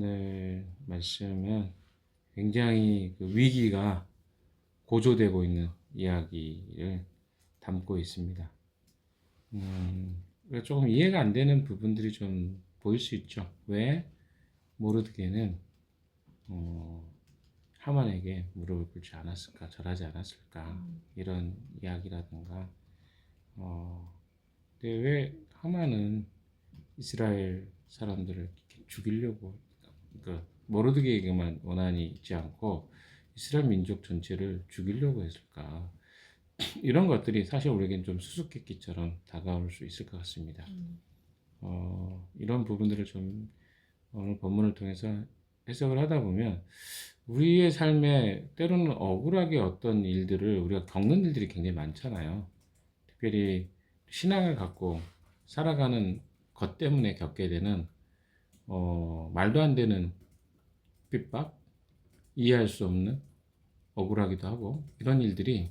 오늘 말씀은 굉장히 그 위기가 고조되고 있는 이야기를 담고 있습니다. 조금 이해가 안 되는 부분들이 좀 보일 수 있죠. 왜 모르드게는 하만에게 무릎을 꿇지 않았을까, 절하지 않았을까, 이런 이야기라든가, 근데 왜 하만은 이스라엘 사람들을 이렇게 죽이려고, 그러니까 모르드게에게만 원한이 있지 않고 이스라엘 민족 전체를 죽이려고 했을까? 이런 것들이 사실 우리에겐 좀 수수께끼처럼 다가올 수 있을 것 같습니다. 이런 부분들을 좀 오늘 본문을 통해서 해석을 하다 보면 우리의 삶에 때로는 억울하게 어떤 일들을 우리가 겪는 일들이 굉장히 많잖아요. 특별히 신앙을 갖고 살아가는 것 때문에 겪게 되는 말도 안 되는 핍박, 이해할 수 없는, 억울하기도 하고, 이런 일들이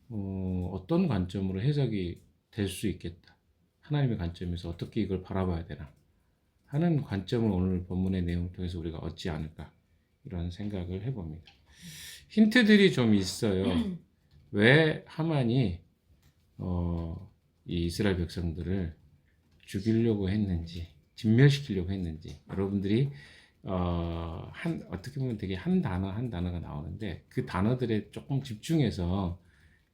어떤 관점으로 해석이 될 수 있겠다. 하나님의 관점에서 어떻게 이걸 바라봐야 되나 하는 관점을 오늘 본문의 내용을 통해서 우리가 얻지 않을까, 이런 생각을 해봅니다. 힌트들이 좀 있어요. 왜 하만이 이 이스라엘 백성들을 죽이려고 했는지, 진멸시키려고 했는지, 여러분들이 어떻게 보면 되게 한 단어가 나오는데 그 단어들에 조금 집중해서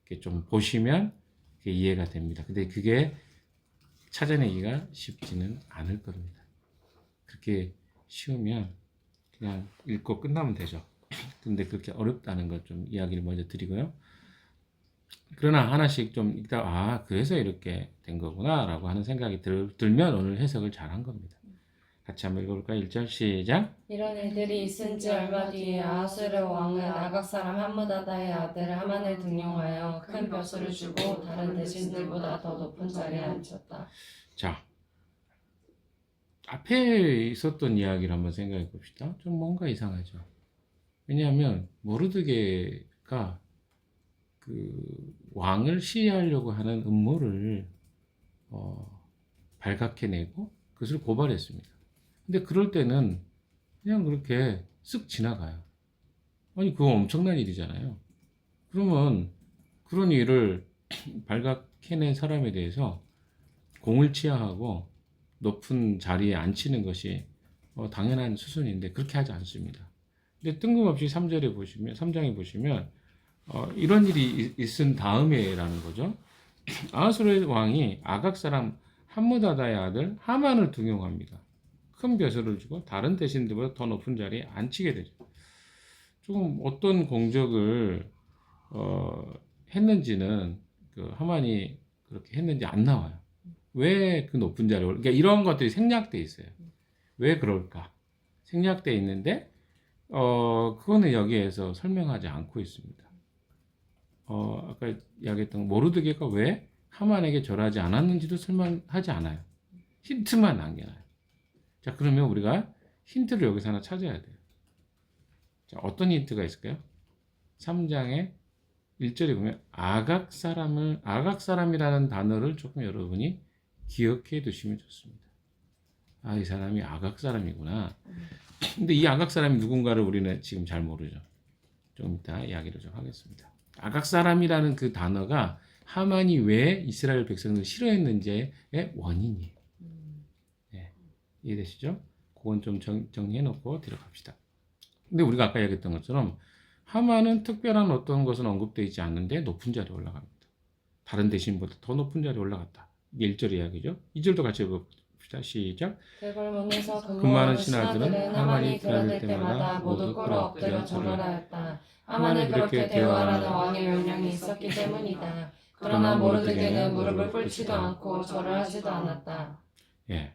이렇게 좀 보시면 이해가 됩니다. 근데 그게 찾아내기가 쉽지는 않을 겁니다. 그렇게 쉬우면 그냥 읽고 끝나면 되죠. 근데 그렇게 어렵다는 걸 좀 이야기를 먼저 드리고요. 그러나 하나씩 좀 읽다, 그래서 이렇게 된 거구나 라고 하는 생각이 들면 오늘 해석을 잘 한 겁니다. 같이 한번 읽어볼까요? 1절 시작. 이런 일들이 있은 지 얼마 뒤에 아하수르 왕은 아각 사람 함므다다의 아들 하만을 등용하여 큰 벼슬을 주고 다른 대신들보다 더 높은 자리에 앉혔다. 자, 앞에 있었던 이야기를 한번 생각해 봅시다. 좀 뭔가 이상하죠. 왜냐하면 모르드게가 그 왕을 시해하려고 하는 음모를 발각해내고 그것을 고발했습니다. 근데 그럴 때는 그냥 그렇게 쓱 지나가요. 아니, 그거 엄청난 일이잖아요. 그러면 그런 일을 발각해낸 사람에 대해서 공을 치하하고 높은 자리에 앉히는 것이 당연한 수순인데 그렇게 하지 않습니다. 근데 뜬금없이 3장에 보시면 이런 일이 있은 다음에라는 거죠. 아하수르 왕이 아각 사람 함므다다의 아들 하만을 등용합니다. 큰 벼슬을 주고 다른 대신들보다 더 높은 자리에 앉히게 되죠. 조금 어떤 공적을 했는지는 그 하만이 그렇게 했는지 안 나와요. 왜 그 높은 자리에 그러니까 이런 것들이 생략돼 있어요. 왜 그럴까? 생략돼 있는데 그거는 여기에서 설명하지 않고 있습니다. 아까 이야기했던 모르드게가 왜 하만에게 절하지 않았는지도 설명하지 않아요. 힌트만 남겨놔요. 자, 그러면 우리가 힌트를 여기서 하나 찾아야 돼요. 자, 어떤 힌트가 있을까요? 3장의 1절에 보면 아각 사람이라는 단어를 조금 여러분이 기억해 두시면 좋습니다. 이 사람이 아각 사람이구나. 근데 이 아각 사람이 누군가를 우리는 지금 잘 모르죠. 좀 이따 이야기를 좀 하겠습니다. 아각 사람이라는 그 단어가 하만이 왜 이스라엘 백성을 싫어했는지의 원인이에요. 네, 이해되시죠? 그건 좀 정리해 놓고 들어갑시다. 근데 우리가 아까 얘기했던 것처럼 하만은 특별한 어떤 것은 언급되어 있지 않는데 높은 자리에 올라갑니다. 다른 대신보다 더 높은 자리에 올라갔다. 이게 1절 이야기죠. 2절도 같이 읽어봅시다. 시작. 대궐문에서 근무하는 근무하는 신하들은 신하들은 하만이 하만이 드나들 때마다 모두 꿇어 엎드려 절을 하였다. 하만을 그렇게 대우하라는 왕의 명령이 있었기 때문이다. 그러나 모르드게는 무릎을 꿇지도 않고 절을 하지도 않았다. 예.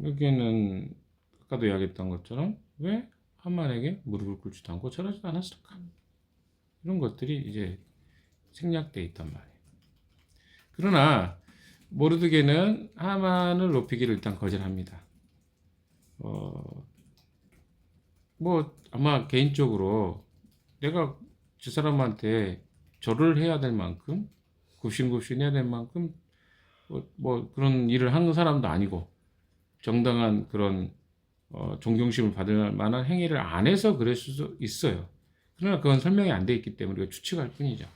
여기는 아까도 이야기했던 것처럼 왜 하만에게 무릎을 꿇지도 않고 절하지도 않았을까? 이런 것들이 이제 생략되어 있단 말이에요. 그러나 모르드게는 하만을 높이기를 일단 거절합니다. 뭐 아마 개인적으로 내가 저 사람한테 절을 해야 될 만큼 굽신굽신 해야 될 만큼 뭐 그런 일을 한 사람도 아니고 정당한 그런 존경심을 받을 만한 행위를 안 해서 그럴 수도 있어요. 그러나 그건 설명이 안 돼 있기 때문에 우리가 추측할 뿐이죠.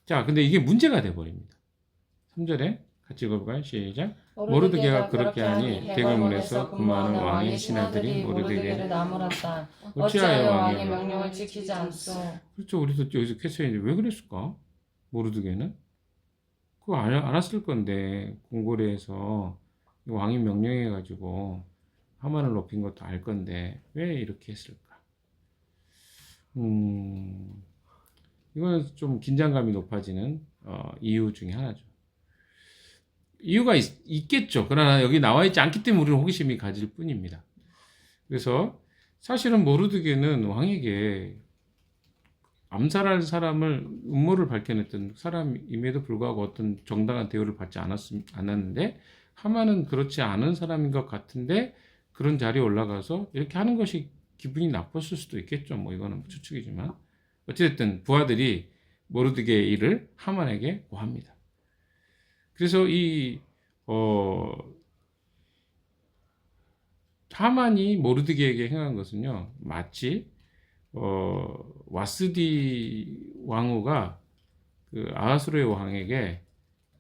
자, 근데 이게 문제가 돼 버립니다. 3절에 같이 읽어볼까요? 시작. 모르드게가 그렇게 하니 대궐문에서 근무하는 왕의 신하들이 모르드게를 나무랐다. 어찌하여 왕의 명령을 지키지 않소. 그렇죠. 우리도 여기서 퀘스천인데 왜 그랬을까? 모르드게는 그거 알았을 건데 궁궐에서 왕이 명령해가지고 하만을 높인 것도 알 건데 왜 이렇게 했을까? 이거는 좀 긴장감이 높아지는 이유 중에 하나죠. 이유가 있겠죠. 그러나 여기 나와 있지 않기 때문에 우리는 호기심이 가질 뿐입니다. 그래서 사실은 모르드게는 왕에게 암살할 사람을 음모를 밝혀냈던 사람임에도 불구하고 어떤 정당한 대우를 받지 않았는데 하만은 그렇지 않은 사람인 것 같은데 그런 자리에 올라가서 이렇게 하는 것이 기분이 나빴을 수도 있겠죠. 뭐 이거는 추측이지만 어찌됐든 부하들이 모르드게의 일을 하만에게 고합니다. 그래서 하만이 모르드게에게 행한 것은요 마치 와스디 왕후가 그 아하수르의 왕에게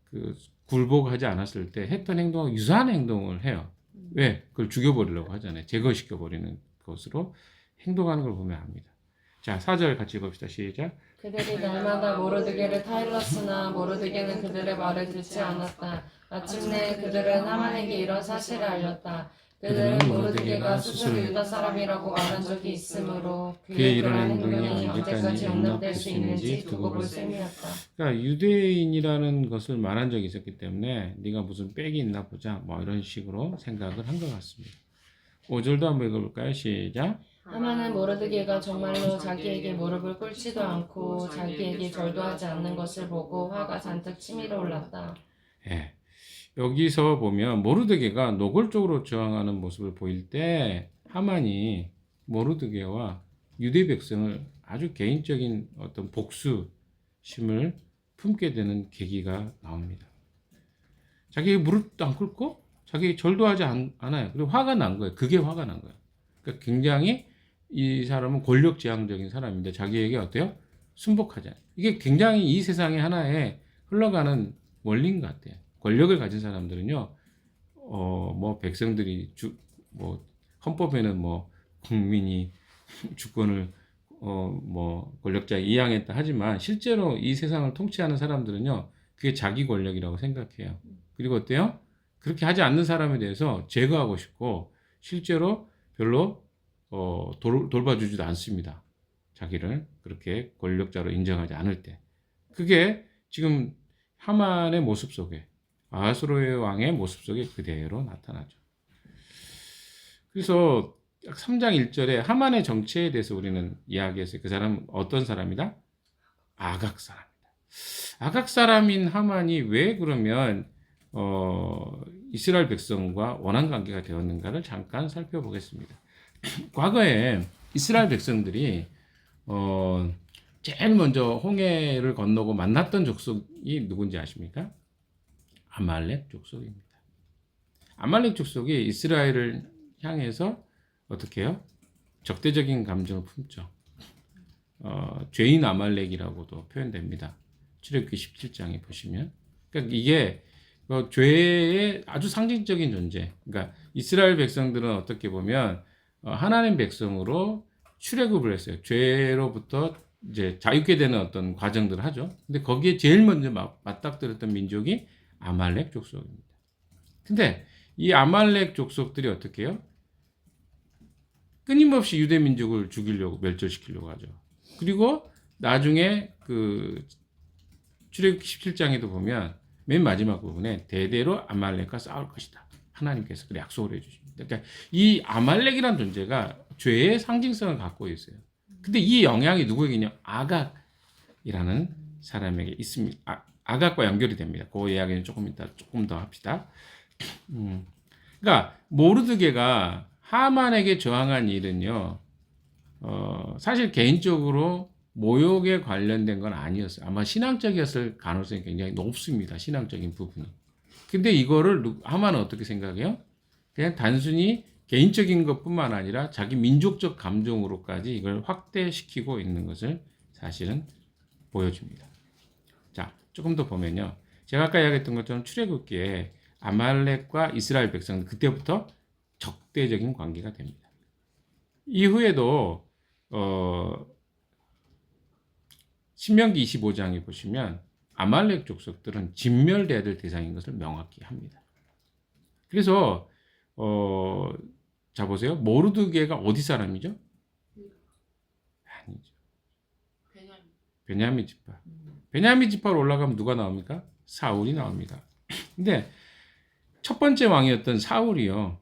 그 굴복하지 않았을 때 했던 행동과 유사한 행동을 해요. 왜? 그걸 죽여버리려고 하잖아요. 제거시켜버리는 것으로 행동하는 걸 보면 압니다. 자, 4절 같이 읽읍시다. 시작. 그들이 날마다 모르드게를 타일렀으나 모르드게는 그들의 말을 듣지 않았다. 마침내 그들은 하만에게 이런 사실을 알렸다. 그들은 모르드게가 스스로 유다 사람이라고 말한 적이 있으므로 그의 이런 행동이 언제까지 용납될 수 있는지 두고 볼 셈이었다. 그러니까 유대인이라는 것을 말한 적이 있었기 때문에 네가 무슨 빽이 있나 보자 뭐 이런 식으로 생각을 한 것 같습니다. 5절도 한번 읽어볼까요? 시작. 하만은 모르드게가 정말로 자기에게 무릎을 꿇지도 않고 자기에게 절도 하지 않는 것을 보고 화가 잔뜩 치밀어 올랐다. 예. 여기서 보면 모르드게가 노골적으로 저항하는 모습을 보일 때 하만이 모르드게와 유대 백성을 아주 개인적인 어떤 복수심을 품게 되는 계기가 나옵니다. 자기 무릎도 안 꿇고 자기 절도 하지 않아요. 그리고 화가 난 거예요. 그게 화가 난 거예요. 그러니까 굉장히 이 사람은 권력지향적인 사람인데 자기에게 어때요? 순복하잖아요. 이게 굉장히 이 세상의 하나의 흘러가는 원리인 것 같아요. 권력을 가진 사람들은요, 뭐 백성들이 뭐 헌법에는 뭐 국민이 주권을 뭐 권력자에 이양했다 하지만 실제로 이 세상을 통치하는 사람들은요, 그게 자기 권력이라고 생각해요. 그리고 어때요? 그렇게 하지 않는 사람에 대해서 제거하고 싶고 실제로 별로 돌봐주지도 않습니다. 자기를 그렇게 권력자로 인정하지 않을 때. 그게 지금 하만의 모습 속에 아하수르의 왕의 모습 속에 그대로 나타나죠. 그래서 3장 1절에 하만의 정체에 대해서 우리는 이야기했어요. 그 사람은 어떤 사람이다? 아각 사람이다. 아각 사람인 하만이 왜 그러면 이스라엘 백성과 원한 관계가 되었는가를 잠깐 살펴보겠습니다. 과거에 이스라엘 백성들이 제일 먼저 홍해를 건너고 만났던 족속이 누군지 아십니까? 아말렉 족속입니다. 아말렉 족속이 이스라엘을 향해서 어떻게 해요? 적대적인 감정을 품죠. 죄인 아말렉이라고도 표현됩니다. 출애굽기 17장에 보시면. 그러니까 이게 죄의 아주 상징적인 존재. 그러니까 이스라엘 백성들은 어떻게 보면 하나님 백성으로 출애굽을 했어요. 죄로부터 이제 자유케 되는 어떤 과정들을 하죠. 근데 거기에 제일 먼저 맞닥뜨렸던 민족이 아말렉 족속입니다. 근데 이 아말렉 족속들이 어떻게 해요? 끊임없이 유대 민족을 죽이려고 멸절시키려고 하죠. 그리고 나중에 그 출애굽기 17장에도 보면 맨 마지막 부분에 대대로 아말렉과 싸울 것이다. 하나님께서 그렇게 약속을 해주십니다. 그러니까 이 아말렉이라는 존재가 죄의 상징성을 갖고 있어요. 근데 이 영향이 누구에게 있냐? 아각이라는 사람에게 있습니다. 아각과 연결이 됩니다. 그 이야기는 조금 더 합시다. 그러니까 모르드게가 하만에게 저항한 일은요, 사실 개인적으로 모욕에 관련된 건 아니었어요. 아마 신앙적이었을 가능성이 굉장히 높습니다. 신앙적인 부분이. 근데 이거를 하만은 어떻게 생각해요? 그냥 단순히 개인적인 것뿐만 아니라 자기 민족적 감정으로까지 이걸 확대시키고 있는 것을 사실은 보여줍니다. 자, 조금 더 보면요. 제가 아까 이야기했던 것처럼 출애굽기에 아말렉과 이스라엘 백성들 그때부터 적대적인 관계가 됩니다. 이후에도 신명기 25장에 보시면 아말렉 족속들은 진멸돼야 될 대상인 것을 명확히 합니다. 그래서 자 보세요. 모르드게가 어디 사람이죠? 아니죠. 베냐민 지파. 베냐민 지파로 올라가면 누가 나옵니까? 사울이 나옵니다. 근데 첫 번째 왕이었던 사울이요.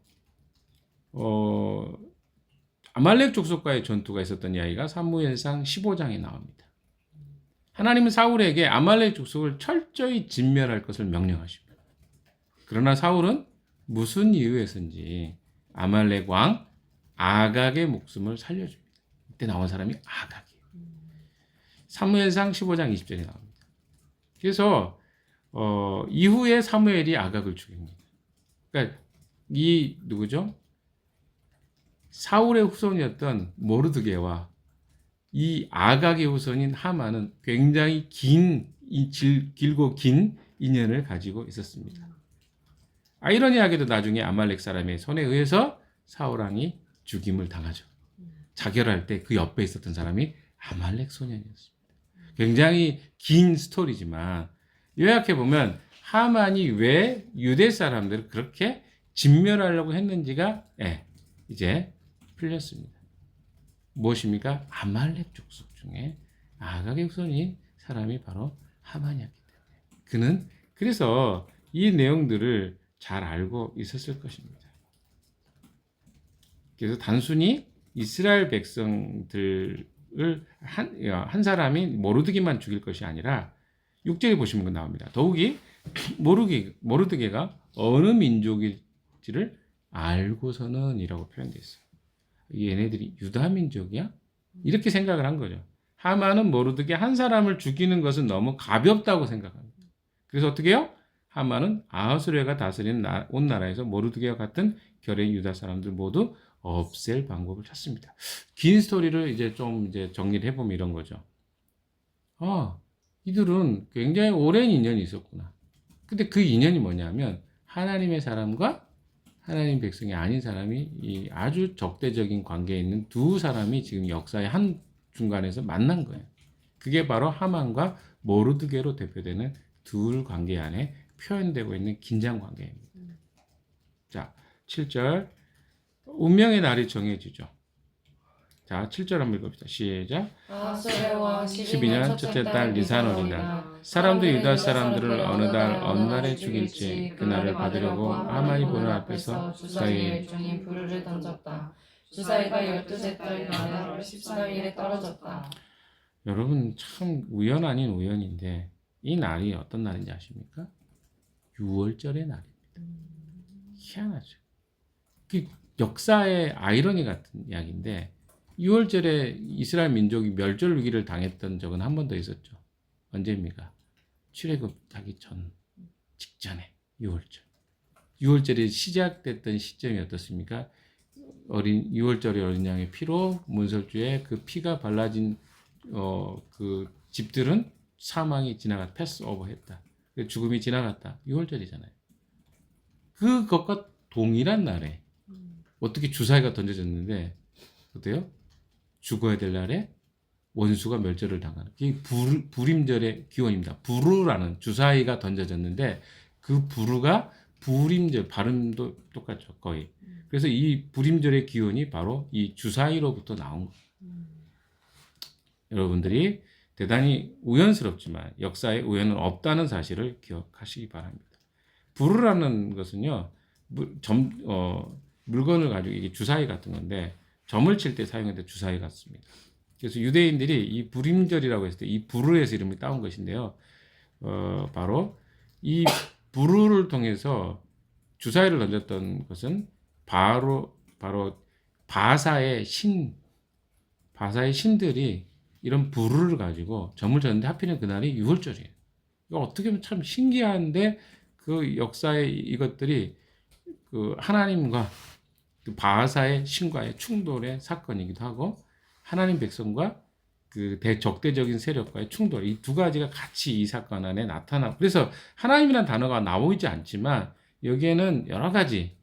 아말렉 족속과의 전투가 있었던 이야기가 사무엘상 15장에 나옵니다. 하나님은 사울에게 아말렉 족속을 철저히 진멸할 것을 명령하십니다. 그러나 사울은 무슨 이유에서인지 아말렉 왕 아각의 목숨을 살려줍니다. 이때 나온 사람이 아각이에요. 사무엘상 15장 20절에 나옵니다. 그래서 이후에 사무엘이 아각을 죽입니다. 그러니까 이 누구죠? 사울의 후손이었던 모르드게와 이 아각의 후손인 하만은 굉장히 길고 긴 인연을 가지고 있었습니다. 아이러니하게도 나중에 아말렉 사람의 손에 의해서 사울 왕이 죽임을 당하죠. 자결할 때 그 옆에 있었던 사람이 아말렉 소년이었습니다. 굉장히 긴 스토리지만 요약해 보면 하만이 왜 유대 사람들을 그렇게 진멸하려고 했는지가 이제 풀렸습니다. 무엇입니까? 아말렉 족속 중에 아각의 후손인 사람이 바로 하만이었기 때문에 그는 그래서 이 내용들을 잘 알고 있었을 것입니다. 그래서 단순히 이스라엘 백성들을 한 사람이 모르드게만 죽일 것이 아니라 6절에 보시면 나옵니다. 더욱이 모르드게가 어느 민족일지를 알고서는 이라고 표현되어 있어요. 얘네들이 유다 민족이야? 이렇게 생각을 한 거죠. 하만은 모르드게 한 사람을 죽이는 것은 너무 가볍다고 생각합니다. 그래서 어떻게 해요? 하만은 아하수레가 다스리는 온 나라에서 모르드게와 같은 결의 유다 사람들 모두 없앨 방법을 찾습니다. 긴 스토리를 이제 좀 정리를 해보면 이런 거죠. 이들은 굉장히 오랜 인연이 있었구나. 근데 그 인연이 뭐냐면 하나님의 사람과 하나님 백성이 아닌 사람이 이 아주 적대적인 관계에 있는 두 사람이 지금 역사의 한 중간에서 만난 거예요. 그게 바로 하만과 모르드게로 대표되는 둘 관계 안에 표현되고 있는 긴장 관계입니다. 자, 7절. 운명의 날이 정해지죠. 자, 7절 한번 읽읍시다. 시작. 아하수레 왕 12년 첫째 달 니산 어린날 사람들이 유다 사람들을 어느 날에 죽일지 그날을 받으려고 하만이 보는 앞에서 주사위에 일종인 부르를 던졌다. 주사위가 12째 달 나달 13일에 떨어졌다. 여러분 참 우연 아닌 우연인데 이 날이 어떤 날인지 아십니까? 6월절의 날입니다. 희한하죠. 그 역사의 아이러니 같은 이야기인데 6월절에 이스라엘 민족이 멸절 위기를 당했던 적은 한 번 더 있었죠. 언제입니까? 출애굽하기 직전에 6월절. 6월절이 시작됐던 시점이 어떻습니까? 6월절의 어린 양의 피로 문설주에 그 피가 발라진 그 집들은 사망이 패스오버했다. 죽음이 지나갔다. 6월절이잖아요. 그것과 동일한 날에 어떻게 주사위가 던져졌는데 어때요? 죽어야 될 날에 원수가 멸절을 당하는 그게 불임절의 기원입니다. 부르라는 주사위가 던져졌는데 그 부르가 불임절 발음도 똑같죠 거의. 그래서 이 불임절의 기원이 바로 이 주사위로부터 나온 거예요. 여러분들이 대단히 우연스럽지만 역사에 우연은 없다는 사실을 기억하시기 바랍니다. 부르라는 것은요 물건을 가지고 이게 주사위 같은 건데 점을 칠 때 사용했던 주사위 같습니다. 그래서 유대인들이 이 불임절이라고 했을 때 이 부르에서 이름이 따온 것인데요. 바로 이 부르를 통해서 주사위를 던졌던 것은 바로 바사의 신들이 이런 부르를 가지고 점을 쳤는데 하필이면 그날이 6월절이에요. 이거 어떻게 보면 참 신기한데 그 역사의 이것들이 그 하나님과 그 바하사의 신과의 충돌의 사건이기도 하고 하나님 백성과 그 대적대적인 세력과의 충돌 이 두 가지가 같이 이 사건 안에 나타나. 그래서 하나님이라는 단어가 나오지 않지만 여기에는 여러 가지의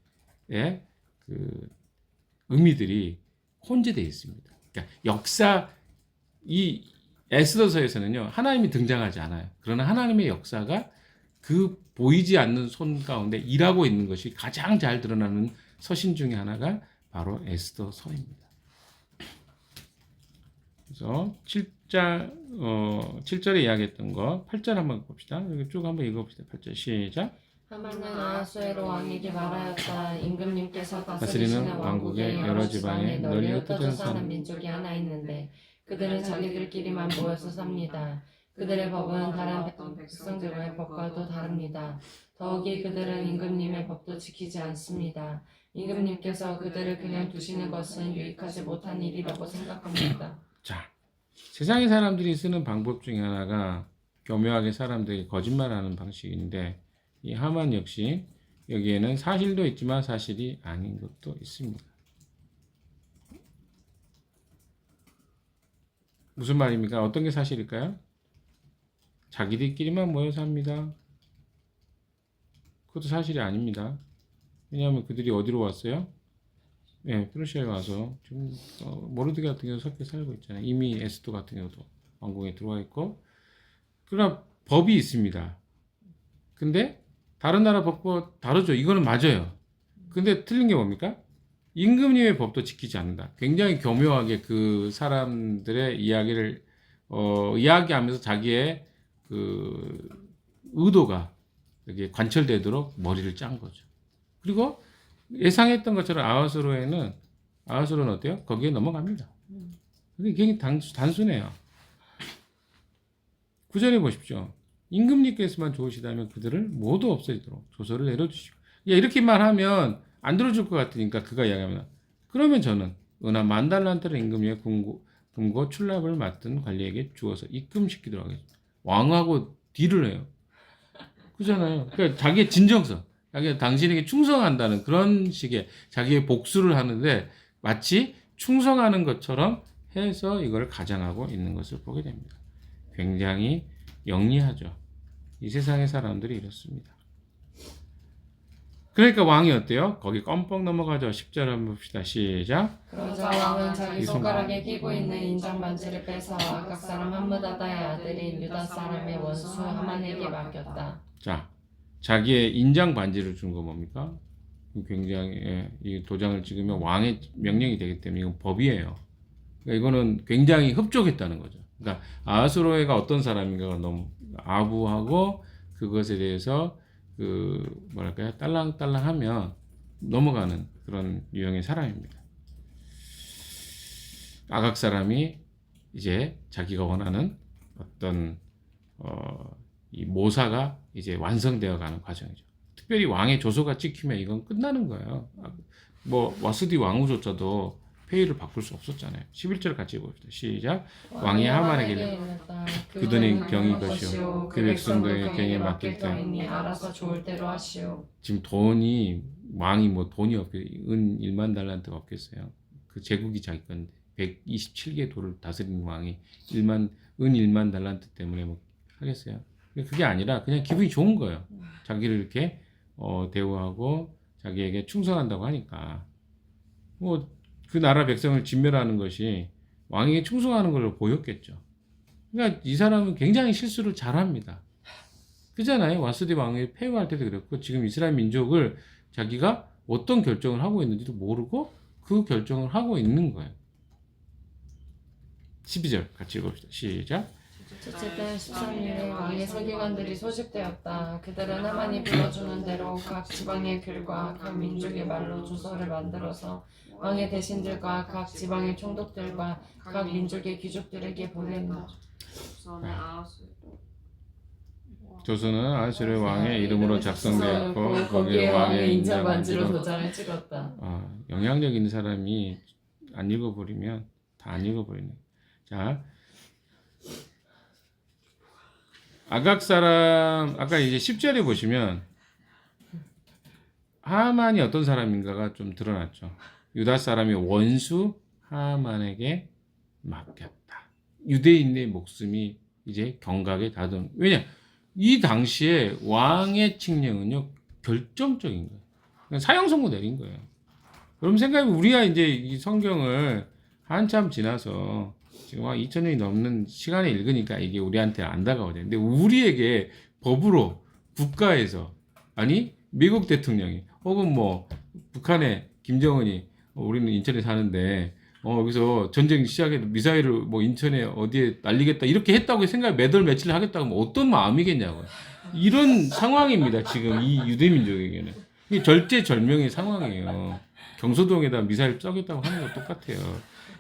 그 의미들이 혼재되어 있습니다. 그러니까 역사 이 에스더서에서는요 하나님이 등장하지 않아요. 그러나 하나님의 역사가 그 보이지 않는 손 가운데 일하고 있는 것이 가장 잘 드러나는 서신 중에 하나가 바로 에스더서입니다. 그래서 7절에 이야기했던 거 8절 한번 봅시다. 여기 쭉 한번 읽어봅시다. 8절 시작. 하만은 아하수에로 왕에게 말하였다. 임금님께서 다스리는 다스리시는 왕국의 여러 지방에 널리 흩어져 사는 민족이 하나 있는데 그들은 자기들끼리만 모여서 삽니다. 그들의 법은 다른 백성들의 법과도 다릅니다. 더욱이 그들은 임금님의 법도 지키지 않습니다. 임금님께서 그들을 그냥 두시는 것은 유익하지 못한 일이라고 생각합니다. 자, 세상의 사람들이 쓰는 방법 중에 하나가 교묘하게 사람들이 거짓말하는 방식인데 이 하만 역시 여기에는 사실도 있지만 사실이 아닌 것도 있습니다. 무슨 말입니까? 어떤 게 사실일까요? 자기들끼리만 모여서 합니다. 그것도 사실이 아닙니다. 왜냐하면 그들이 어디로 왔어요? 네, 페르시아에 와서 지금 모르드게 같은 경우 섞여 살고 있잖아요. 이미 에스더 같은 경우도 왕궁에 들어와 있고. 그러나 법이 있습니다. 근데 다른 나라 법과 다르죠. 이거는 맞아요. 근데 틀린 게 뭡니까? 임금님의 법도 지키지 않는다. 굉장히 교묘하게 그 사람들의 이야기를 이야기하면서 자기의 그 의도가 여기에 관철되도록 머리를 짠 거죠. 그리고 예상했던 것처럼 아하수로는 어때요? 거기에 넘어갑니다. 그게 굉장히 단순해요. 구절에 보십시오. 임금님께서만 좋으시다면 그들을 모두 없애도록 조서를 내려주시고. 이렇게만 하면 안 들어줄 것 같으니까 그가 이야기합니다. 그러면 저는 은하 10,000달란트를 임금님의 금고 출납을 맡은 관리에게 주어서 입금시키도록 하겠습니다. 왕하고 딜을 해요. 그잖아요. 그러니까 자기의 진정성, 자기가 당신에게 충성한다는 그런 식의 자기의 복수를 하는데 마치 충성하는 것처럼 해서 이걸 가장하고 있는 것을 보게 됩니다. 굉장히 영리하죠. 이 세상의 사람들이 이렇습니다. 그러니까 왕이 어때요? 거기 껌뻑 넘어가죠. 10절 한번 봅시다. 시작. 그러자 왕은 자기 손가락에 끼고 있는 인장 반지를 빼서 아각 사람 함므다다의 아들인 유다 사람의 원수 하만에게 맡겼다. 자, 자기의 인장 반지를 준 거 뭡니까? 굉장히 이 도장을 찍으면 왕의 명령이 되기 때문에 이건 법이에요. 그러니까 이거는 굉장히 흡족했다는 거죠. 그러니까 아하수로에가 어떤 사람인가가 너무 아부하고 그것에 대해서 그 뭐랄까요 딸랑딸랑하면 넘어가는 그런 유형의 사람입니다. 아각 사람이 이제 자기가 원하는 어떤 이 모사가 이제 완성되어가는 과정이죠. 특별히 왕의 조서가 찍히면 이건 끝나는 거예요. 뭐 와스디 왕후조차도 폐위를 바꿀 수 없었잖아요. 11절 같이 봅시다. 시작. 왕이 하만에게 그들은 경이 것이요 그 백성들의 경에 맡길 때 알아서 좋을 대로 하시오. 지금 돈이 왕이 뭐 돈이 은 1만 달란트가 없겠어요. 그 제국이 자기 건데 127개 도를 다스리는 왕이 은 1만 달란트 때문에 뭐 하겠어요. 그게 아니라 그냥 기분이 좋은 거예요. 자기를 이렇게 대우하고 자기에게 충성한다고 하니까 뭐 그 나라 백성을 진멸하는 것이 왕에게 충성하는 걸로 보였겠죠. 그러니까 이 사람은 굉장히 실수를 잘합니다. 그잖아요. 와스디 왕이 폐위할 때도 그랬고 지금 이스라엘 민족을 자기가 어떤 결정을 하고 있는지도 모르고 그 결정을 하고 있는 거예요. 12절 같이 읽어봅시다. 시작. 첫째 달 13일에 왕의 서기관들이 소집되었다. 그들은 하만이 불러주는 대로 각 지방의 글과 각 민족의 말로 조서를 만들어서 왕의 대신들과 각 지방의 총독들과 각 민족의 귀족들에게 보낸다. 조서는 아하수르 왕의 이름으로 작성되었고 거기에 왕의 인장 반지로 도장을 찍었다. 영향력 있는 사람이 안 읽어버리면 다 안 읽어버리네. 자, 아각 사람 아까 이제 10절에 보시면 하만이 어떤 사람인가가 좀 드러났죠. 유다 사람이 원수 하만에게 맡겼다. 유대인의 목숨이 이제 경각에 다다른. 왜냐? 이 당시에 왕의 칙령은요 결정적인 거예요. 그냥 사형 선고 내린 거예요. 그럼 생각해보면 우리가 이제 이 성경을 한참 지나서 지금 한 2000년이 넘는 시간에 읽으니까 이게 우리한테 안 다가오죠. 근데 우리에게 법으로 국가에서 아니 미국 대통령이 혹은 뭐 북한의 김정은이 우리는 인천에 사는데 여기서 전쟁 시작해도 미사일을 뭐 인천에 어디에 날리겠다 이렇게 했다고 생각 몇 월 며칠 하겠다고 하면 어떤 마음이겠냐고요. 이런 상황입니다. 지금 이 유대민족에게는 이게 절제절명의 상황이에요. 경소동에다 미사일 쏘겠다고 하는 거 똑같아요.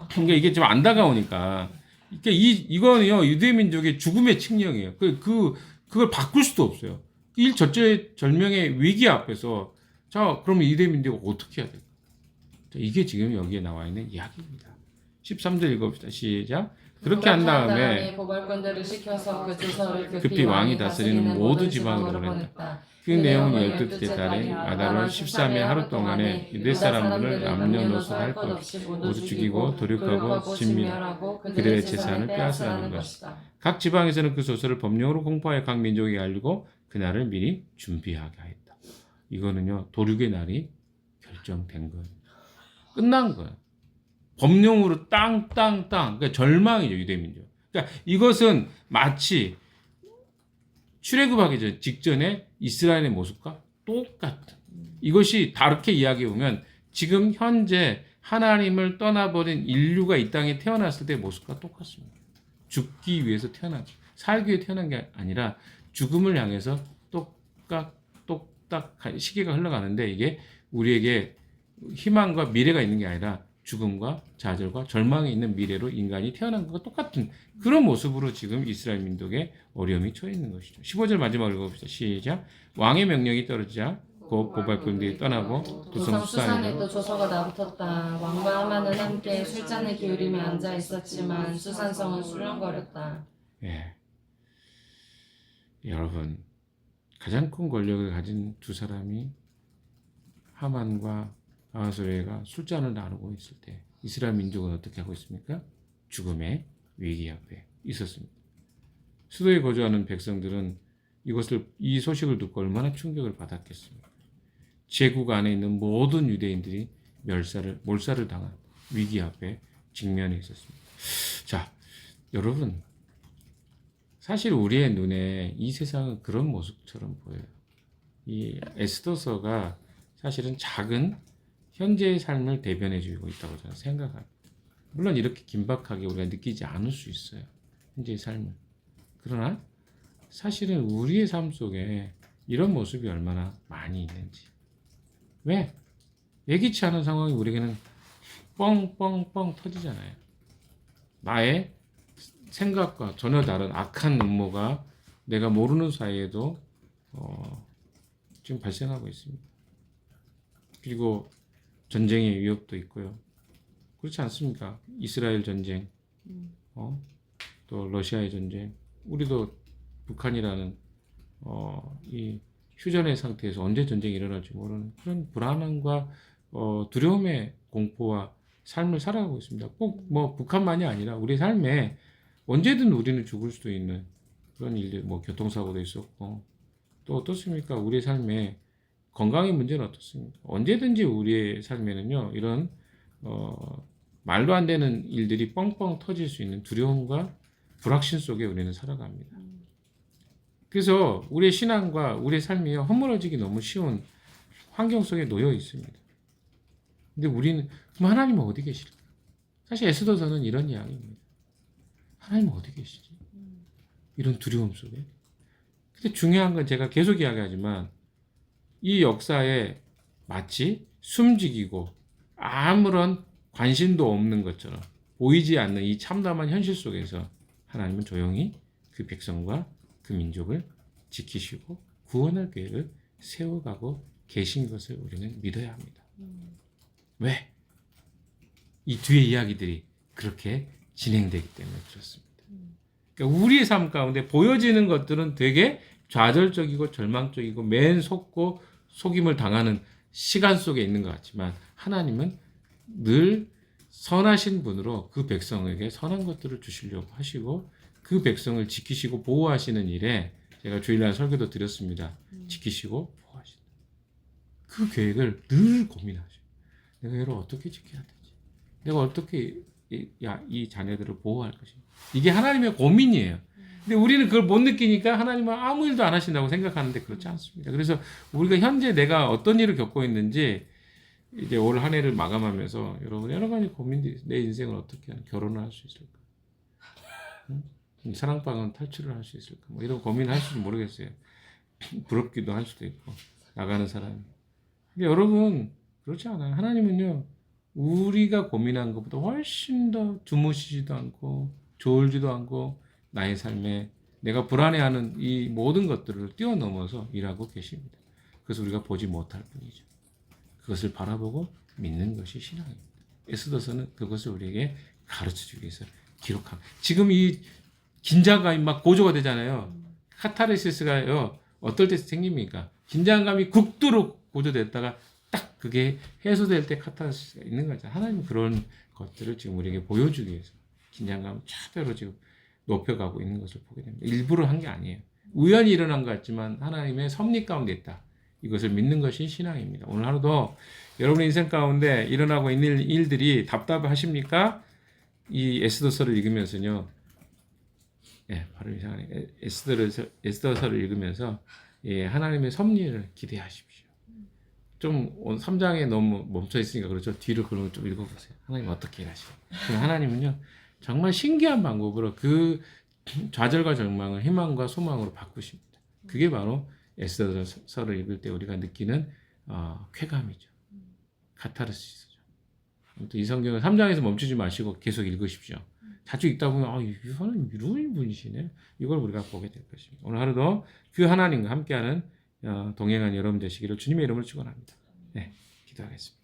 그러니까 이게 좀 안 다가오니까 그러니까 이거는요 유대민족의 죽음의 칙령이에요. 그걸 바꿀 수도 없어요. 이 절제절명의 위기 앞에서 자 그러면 유대민족은 어떻게 해야 될까? 이게 지금 여기에 나와 있는 이야기입니다. 13절 읽어봅시다. 시작. 그렇게 한 다음에 보벌꾼들을 시켜서 그 주소를 급히 왕이 다스리는 모든 지방으로 보냈다. 그 내용은 12째 달에 아달월 13일 하루 동안에 유대 사람들을 남녀노소 할 것 없이 모두 죽이고 도륙하고 진멸하고 그들의 재산을 빼앗으라는 것이다. 각 지방에서는 그 소설을 법령으로 공포하여 각 민족에게 알리고 그날을 미리 준비하게 하였다. 이거는요 도륙의 날이 결정된 거예요. 끝난 거예요. 법령으로 땅. 그러니까 절망이죠 유대민족. 그러니까 이것은 마치 출애굽하기 직전에 이스라엘의 모습과 똑같은. 이것이 다르게 이야기해 보면 지금 현재 하나님을 떠나버린 인류가 이 땅에 태어났을 때의 모습과 똑같습니다. 죽기 위해서 태어났죠. 살기 위해 태어난 게 아니라 죽음을 향해서 똑딱 시기가 흘러가는데 이게 우리에게 희망과 미래가 있는 게 아니라 죽음과 좌절과 절망이 있는 미래로 인간이 태어난 것과 똑같은 그런 모습으로 지금 이스라엘 민족의 어려움이 처해 있는 것이죠. 15절 마지막으로 읽어봅시다. 시작. 왕의 명령이 떨어지자 곧 보발꾼들이 떠나고 도성 수산에 또 조서가 나붙었다. 왕과 하만은 함께 술잔을 기울이며 앉아 있었지만 수산성은 술렁거렸다. 예. 여러분 가장 큰 권력을 가진 두 사람이 하만과 아하수에가 술잔을 나누고 있을 때 이스라엘 민족은 어떻게 하고 있습니까? 죽음의 위기 앞에 있었습니다. 수도에 거주하는 백성들은 이 소식을 듣고 얼마나 충격을 받았겠습니까? 제국 안에 있는 모든 유대인들이 몰살을 당한 위기 앞에 직면해 있었습니다. 자, 여러분 사실 우리의 눈에 이 세상은 그런 모습처럼 보여요. 이 에스더서가 사실은 작은 현재의 삶을 대변해주고 있다고 저는 생각합니다. 물론 이렇게 긴박하게 우리가 느끼지 않을 수 있어요. 현재의 삶을. 그러나 사실은 우리의 삶 속에 이런 모습이 얼마나 많이 있는지. 왜? 예기치 않은 상황이 우리에게는 뻥뻥뻥 터지잖아요. 나의 생각과 전혀 다른 악한 음모가 내가 모르는 사이에도 지금 발생하고 있습니다. 그리고 전쟁의 위협도 있고요. 그렇지 않습니까? 이스라엘 전쟁, 또 러시아의 전쟁, 우리도 북한이라는 이 휴전의 상태에서 언제 전쟁이 일어날지 모르는 그런 불안함과 두려움의 공포와 삶을 살아가고 있습니다. 꼭 뭐 북한만이 아니라 우리 삶에 언제든 우리는 죽을 수도 있는 그런 일들, 뭐 교통사고도 있었고 또 어떻습니까? 우리 삶에 건강의 문제는 어떻습니까? 언제든지 우리의 삶에는요 이런 말도 안 되는 일들이 뻥뻥 터질 수 있는 두려움과 불확신 속에 우리는 살아갑니다. 그래서 우리의 신앙과 우리의 삶이 허물어지기 너무 쉬운 환경 속에 놓여 있습니다. 근데 우리는 그럼 하나님은 어디 계실까? 사실 에스더서는 이런 이야기입니다. 하나님은 어디 계시지? 이런 두려움 속에. 근데 중요한 건 제가 계속 이야기하지만 이 역사에 마치 숨지기고 아무런 관심도 없는 것처럼 보이지 않는 이 참담한 현실 속에서 하나님은 조용히 그 백성과 그 민족을 지키시고 구원할 계획을 세워가고 계신 것을 우리는 믿어야 합니다. 왜? 이 뒤의 이야기들이 그렇게 진행되기 때문에 그렇습니다. 그러니까 우리의 삶 가운데 보여지는 것들은 되게 좌절적이고 절망적이고 맨 속고 속임을 당하는 시간 속에 있는 것 같지만 하나님은 늘 선하신 분으로 그 백성에게 선한 것들을 주시려고 하시고 그 백성을 지키시고 보호하시는 일에 제가 주일날 설교도 드렸습니다. 지키시고 보호하시는 그 계획을 늘 고민하셔요. 내가 얘를 어떻게 지켜야 되지? 내가 어떻게 이 자녀들을 보호할 것인가? 이게 하나님의 고민이에요. 근데 우리는 그걸 못 느끼니까 하나님은 아무 일도 안 하신다고 생각하는데 그렇지 않습니다. 그래서 우리가 현재 내가 어떤 일을 겪고 있는지 이제 올 한 해를 마감하면서 여러분 여러 가지 고민들이 내 인생을 어떻게 하는 결혼을 할 수 있을까? 응? 사랑방은 탈출을 할 수 있을까? 뭐 이런 고민을 할지 모르겠어요. 부럽기도 할 수도 있고 나가는 사람이. 근데 여러분 그렇지 않아요. 하나님은요 우리가 고민한 것보다 훨씬 더 주무시지도 않고 졸지도 않고 나의 삶에 내가 불안해하는 이 모든 것들을 뛰어넘어서 일하고 계십니다. 그래서 우리가 보지 못할 뿐이죠. 그것을 바라보고 믿는 것이 신앙입니다. 에스더서는 그것을 우리에게 가르쳐주기 위해서 기록한. 지금 이 긴장감이 막 고조가 되잖아요. 카타르시스가요 어떨 때 생깁니까? 긴장감이 극도로 고조됐다가 딱 그게 해소될 때 카타르시스가 있는 거죠. 하나님 그런 것들을 지금 우리에게 보여주기 위해서 긴장감을 차별로 지금 높여가고 있는 것을 보게 됩니다. 일부러 한 게 아니에요. 우연히 일어난 것 같지만 하나님의 섭리 가운데 있다. 이것을 믿는 것이 신앙입니다. 오늘 하루도 여러분의 인생 가운데 일어나고 있는 일들이 답답하십니까? 이 에스더서를 읽으면서요. 발음이 이상하네. 에스더서를 읽으면서 하나님의 섭리를 기대하십시오. 좀 3장에 너무 멈춰 있으니까 그렇죠. 뒤로 그런 좀 읽어보세요. 하나님 어떻게 일하시죠? 하나님은요 정말 신기한 방법으로 그 좌절과 절망을 희망과 소망으로 바꾸십니다. 그게 바로 에스더서를 읽을 때 우리가 느끼는 쾌감이죠. 카타르시스죠. 아무튼 이 성경을 3장에서 멈추지 마시고 계속 읽으십시오. 자주 읽다 보면 이 하나님 이런 분이시네. 이걸 우리가 보게 될 것입니다. 오늘 하루도 그 하나님과 함께하는 동행한 여러분 되시기를 주님의 이름으로 축원합니다. 네, 기도하겠습니다.